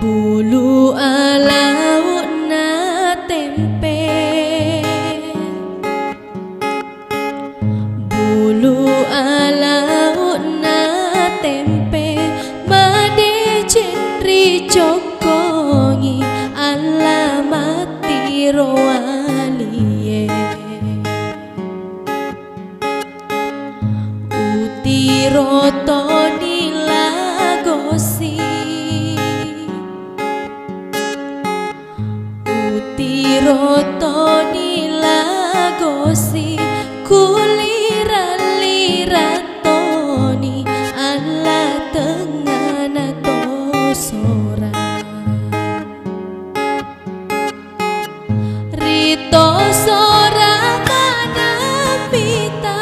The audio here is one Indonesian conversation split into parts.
Bulu alau na tempe, bulu alau na tempe, made cendri cokongi alamati roalie, uti rotoni lagosi, rotoni lagosi, kulira-liratoni ala tengana tosora, rito sora mana pita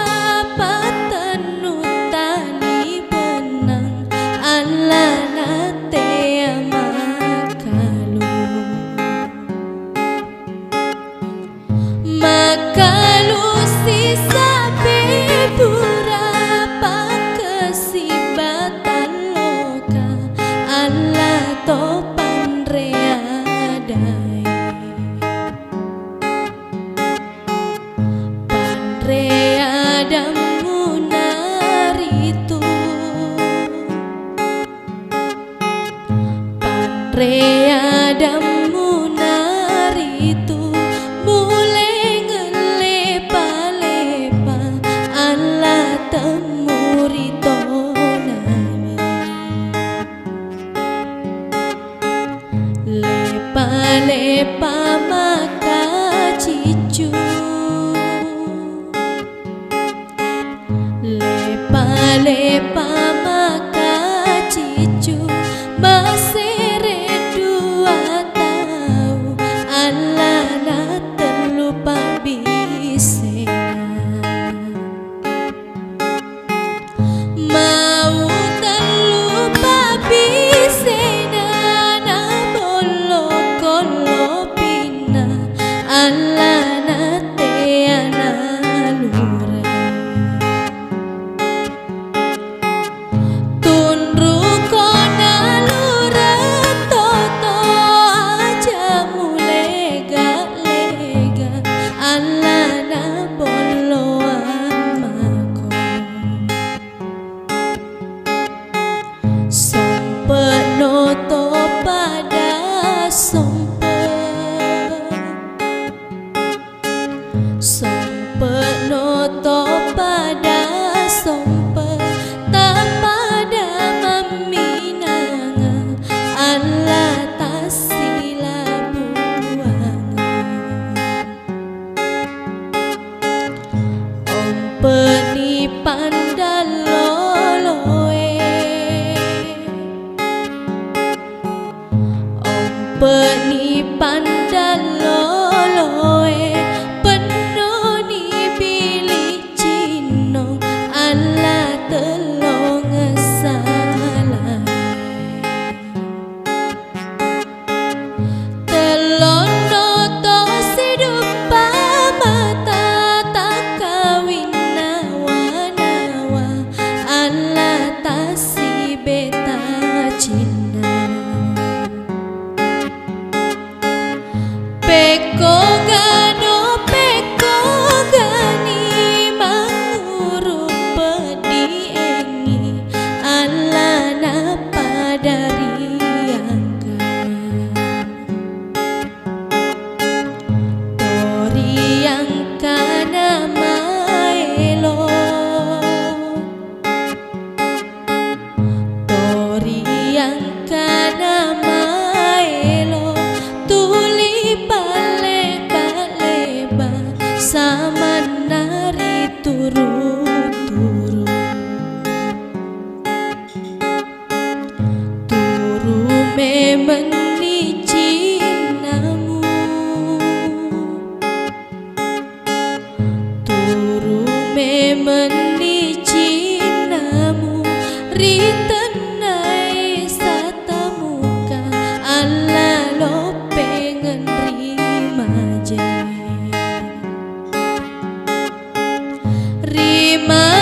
patenutani benang ala nate makalu sisa beberapa kesibatan loka ala topan readai, panreadamu naritu, panreadamu naritu mulai lepa maka cicu, lepa maka cicu, basere dua tahu ala na terlupa bisena, mau terlupa bisena na bolo ala nate analure, tunru kona lure toto aja mulega-lega ala na bolo amako, sompet noto pada sompet noto pada sompet tak pada meminanga ala tasila buanga, ompeni pandaloloe, ompeni pandaloloe, peko gani manguruk pediengi ala napa dari angka, tori angka nama elo, tori angka nama sama nari turu-turu, turu memeni cinamu, turu memeni Rima